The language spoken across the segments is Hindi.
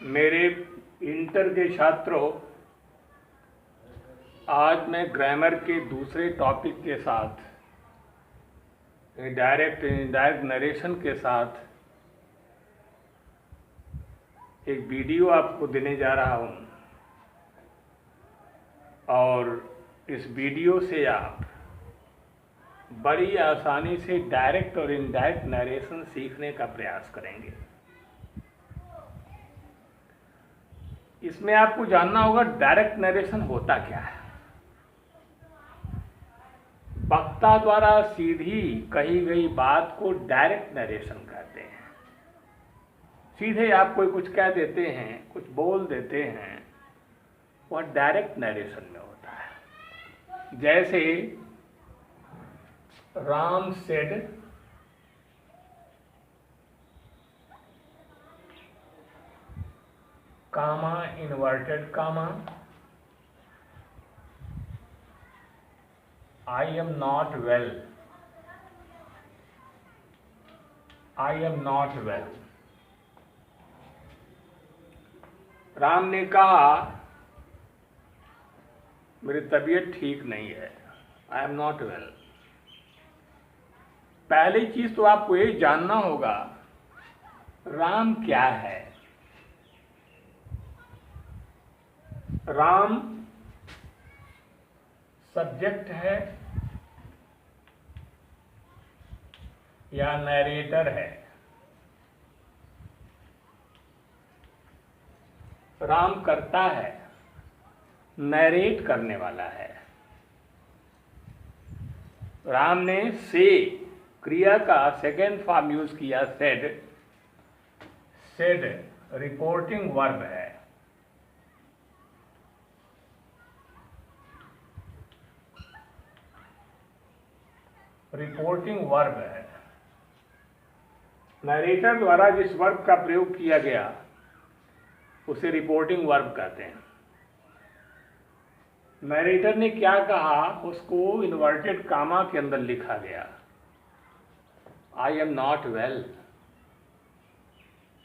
मेरे इंटर के छात्रों, आज मैं ग्रामर के दूसरे टॉपिक के साथ डायरेक्ट इनडायरेक्ट नरेशन के साथ एक वीडियो आपको देने जा रहा हूँ और इस वीडियो से आप बड़ी आसानी से डायरेक्ट और इनडायरेक्ट नरेशन सीखने का प्रयास करेंगे। इसमें आपको जानना होगा डायरेक्ट नरेशन होता क्या है। वक्ता द्वारा सीधी कही गई बात को डायरेक्ट नरेशन कहते हैं। सीधे आप कोई कुछ कह देते हैं, कुछ बोल देते हैं, वह डायरेक्ट नरेशन में होता है। जैसे Ram said comma inverted comma I am not well. I am not well. Ram ने कहा मेरी तबीयत ठीक नहीं है। I am not well. पहली चीज तो आपको ये जानना होगा राम क्या है। राम सब्जेक्ट है या नरेटर है। राम करता है, नरेट करने वाला है। राम ने से क्रिया का सेकेंड फॉर्म यूज किया सेड। सेड रिपोर्टिंग वर्ब है। रिपोर्टिंग वर्ब है। नरेटर द्वारा जिस वर्ब का प्रयोग किया गया उसे रिपोर्टिंग वर्ब कहते हैं। नरेटर ने क्या कहा उसको इन्वर्टेड कामा के अंदर लिखा गया, आई एम नॉट वेल।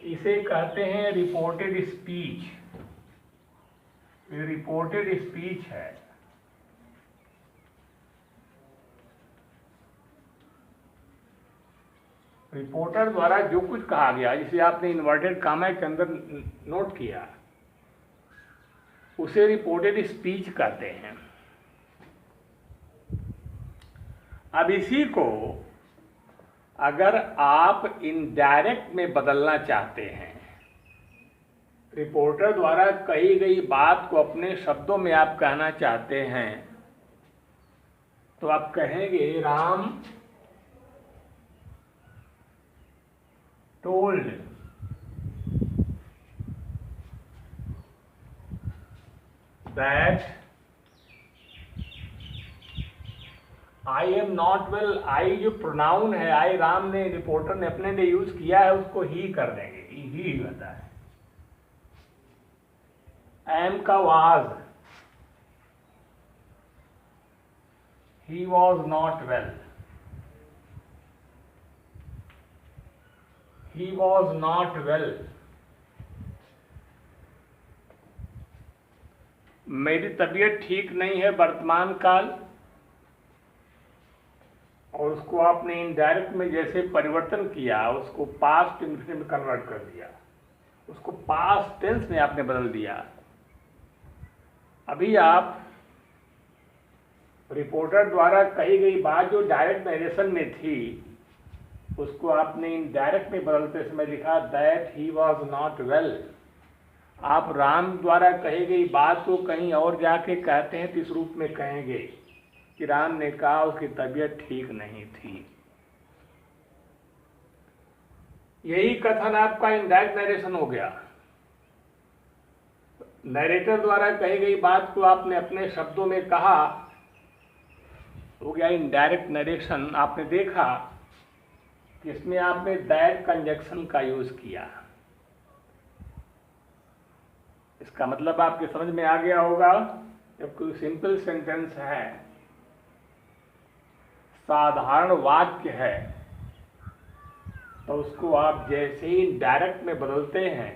इसे कहते हैं रिपोर्टेड स्पीच। ये रिपोर्टेड स्पीच है। रिपोर्टर द्वारा जो कुछ कहा गया, जिसे आपने इन्वर्टेड कामा के अंदर नोट किया, उसे रिपोर्टेड स्पीच कहते हैं। अब इसी को अगर आप इनडायरेक्ट में बदलना चाहते हैं, रिपोर्टर द्वारा कही गई बात को अपने शब्दों में आप कहना चाहते हैं, तो आप कहेंगे Ram told that I am not well। I जो प्रोनाउन है, आई राम ने रिपोर्टर ने अपने लिए यूज किया है, उसको ही कर देंगे, ही होता है। एम का was, he was not well. He was not well। मेरी तबीयत ठीक नहीं है वर्तमान काल, और उसको आपने इनडायरेक्ट में जैसे परिवर्तन किया, उसको पास्ट इंफिनिट में कन्वर्ट कर दिया, उसको पास्ट टेंस में आपने बदल दिया। अभी आप रिपोर्टर द्वारा कही गई बात जो डायरेक्ट नरेशन में थी, उसको आपने इनडायरेक्ट में बदलते समय लिखा that he was not well. आप राम द्वारा कही गई बात को कहीं और जाके कहते हैं तो इस रूप में कहेंगे कि राम ने कहा उसकी तबीयत ठीक नहीं थी। यही कथन आपका इनडायरेक्ट नरेशन हो गया। नरेटर द्वारा कही गई बात को आपने अपने शब्दों में कहा, हो गया इनडायरेक्ट नरेशन। आपने देखा इसमें आपने दैट कंजक्शन का यूज किया। इसका मतलब आपके समझ में आ गया होगा, जब कोई सिंपल सेंटेंस है, साधारण वाक्य है, तो उसको आप जैसे ही डायरेक्ट में बदलते हैं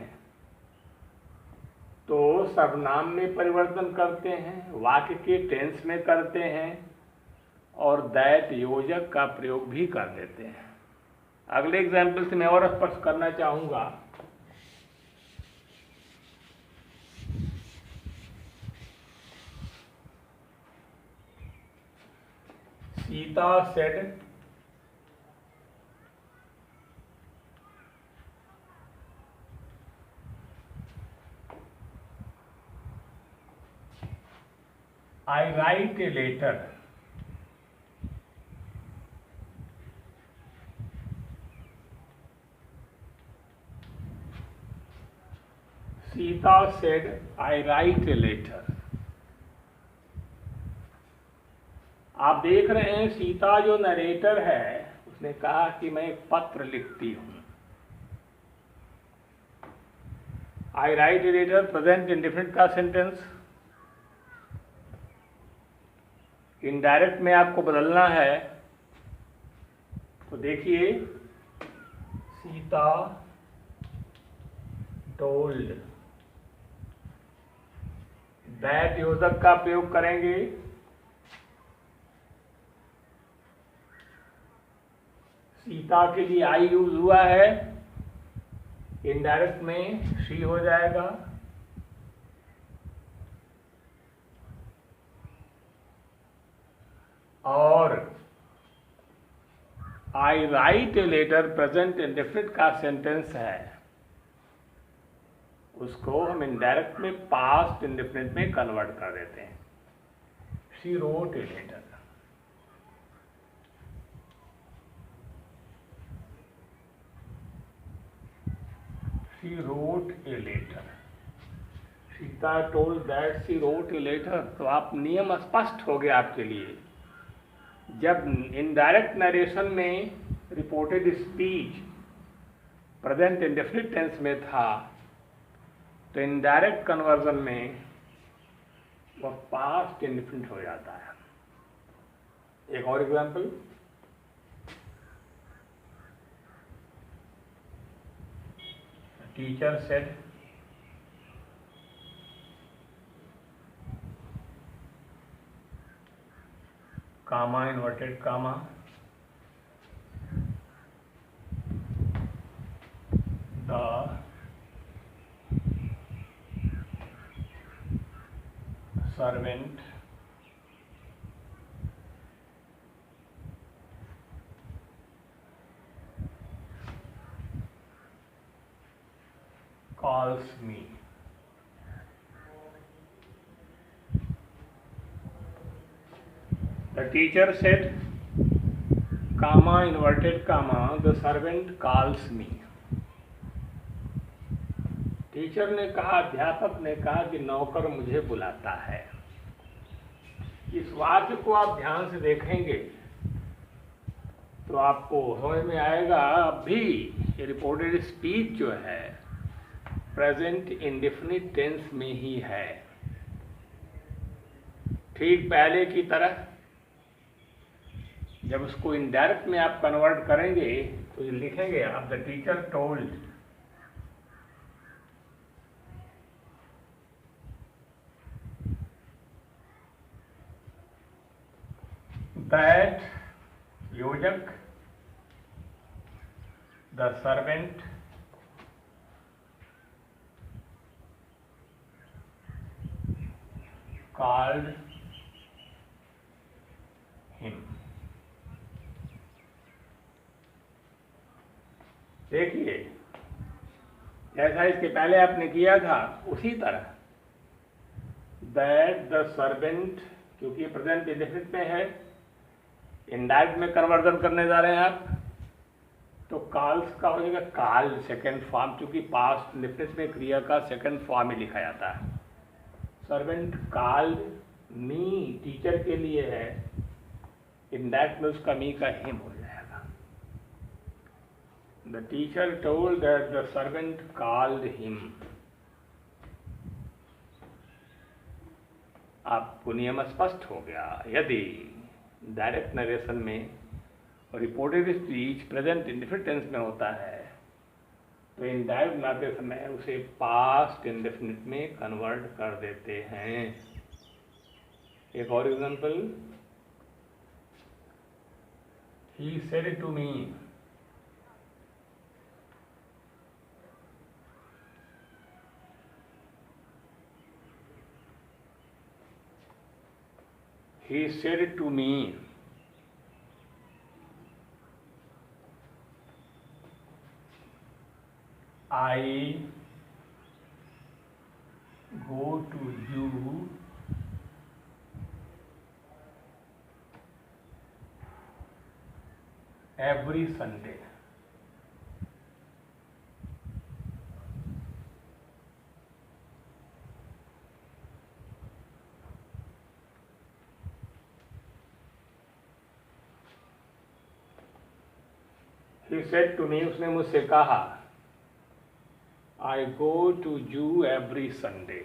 सर्वनाम में परिवर्तन करते हैं, वाक्य के टेंस में करते हैं और दैट योजक का प्रयोग भी कर देते हैं। अगले एग्जाम्पल से मैं और स्पष्ट करना चाहूँगा। Sita said I write a letter. Sita said, I write a letter. आप देख रहे हैं सीता जो नरेटर है उसने कहा कि मैं एक पत्र लिखती हूं। I write a letter present indefinite का सेंटेंस। इनडायरेक्ट में आपको बदलना है तो देखिए, सीता टोल्ड, दैट योजक का प्रयोग करेंगे। सीता के लिए आई यूज हुआ है, इनडायरेक्ट में शी हो जाएगा। और I write a letter present indefinite का सेंटेंस है, उसको हम इनडायरेक्ट में पास्ट इंडेफिनिट में कन्वर्ट कर देते हैं। She wrote a letter. She wrote a letter. Sita told that she wrote a letter. तो आप नियम स्पष्ट हो गया आपके लिए। जब इनडायरेक्ट नरेशन में reported speech present indefinite tense में था तो इनडायरेक्ट कन्वर्जन में वह पास्ट इंडेफिनिट हो जाता है। एक और example, teacher said, comma inverted comma, the servant calls me. The teacher said, comma inverted comma, the servant calls me. Teacher ने कहा, अध्यापक ने कहा कि नौकर मुझे बुलाता है। इस वाक्य को आप ध्यान से देखेंगे तो आपको समझ में आएगा। अभी ये रिपोर्टेड स्पीच जो है प्रेजेंट इंडेफिनिट टेंस में ही है, ठीक पहले की तरह। जब उसको इनडायरेक्ट में आप कन्वर्ट करेंगे तो ये लिखेंगे आप, द टीचर टोल्ड दैट योजक द सर्वेंट कॉल्ड हिम। देखिए, जैसा इसके पहले आपने किया था उसी तरह दैट द सर्वेंट, क्योंकि प्रेजेंट इंडेफिनिट में है, इनडायरेक्ट में कन्वर्जन करने जा रहे हैं आप, तो कॉल्स का हो जाएगा कॉल सेकेंड फॉर्म, क्योंकि पास्ट इंडेफिनिट में क्रिया का सेकेंड फॉर्म ही लिखा जाता है। सर्वेंट कॉल्ड मी टीचर के लिए है, इनडायरेक्ट में उसका मी का हिम हो जाएगा। The teacher told that the servant called him. आपको नियम स्पष्ट हो गया। यदि डायरेक्ट नरेशन में reported speech present indefinite tense में होता है तो इनडायरेक्ट बनाते समय उसे पास्ट इंडेफिनिट में कन्वर्ट कर देते हैं। एक और example, he said to me, he said to me, I go to zoo every Sunday. He said to me, उसने मुझसे कहा, I go to zoo every Sunday.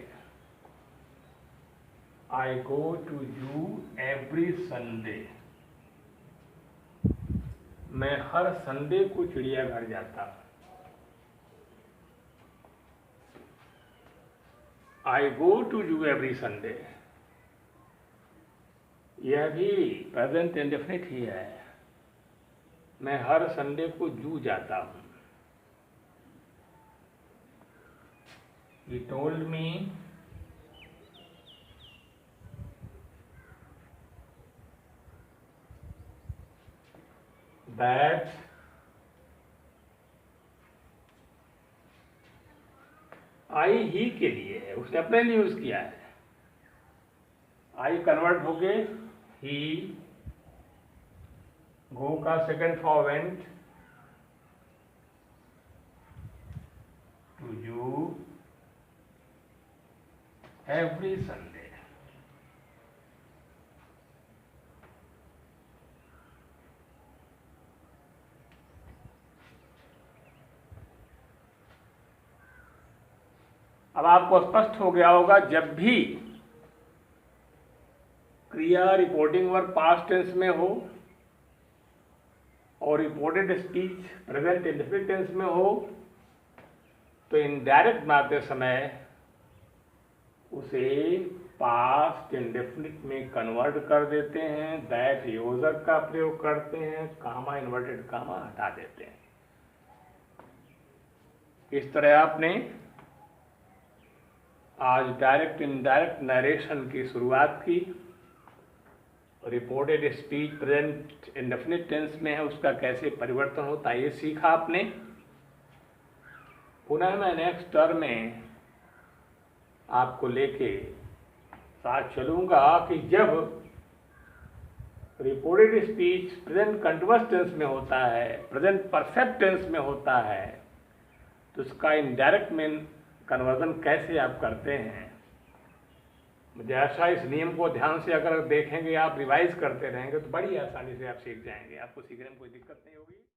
I go to zoo every Sunday. मैं हर संडे को चिड़ियाघर जाता। I go to zoo every Sunday. यह भी प्रेजेंट इंडेफिनिट ही है। मैं हर संडे को जू जाता हूँ। He told me that आई ही के लिए है, उसने अपने लिए यूज किया है। आई कन्वर्ट हो गए ही, गो का second form went, to you every Sunday. अब आपको स्पष्ट हो गया होगा, जब भी क्रिया रिपोर्टिंग वर्ब पास्ट टेंस में हो और reported speech present indefinite tense में हो, तो इनडायरेक्ट बनाते समय उसे पास्ट इंडेफिनिट में कन्वर्ट कर देते हैं, दैट योजक का प्रयोग करते हैं, कामा इन्वर्टेड कामा हटा देते हैं। इस तरह आपने आज डायरेक्ट इनडायरेक्ट नरेशन की शुरुआत की। Reported speech present indefinite tense में है, उसका कैसे परिवर्तन होता है ये सीखा आपने। पुनः मैं नेक्स्ट टर्म में आपको लेके साथ चलूँगा कि जब reported speech present continuous tense में होता है, प्रेजेंट परफेक्ट टेंस में होता है, तो उसका इनडायरेक्ट में कन्वर्जन कैसे आप करते हैं। मुझे आशा इस नियम को ध्यान से अगर देखेंगे, आप रिवाइज करते रहेंगे तो बड़ी आसानी से आप सीख जाएंगे, आपको सीखने में कोई दिक्कत नहीं होगी।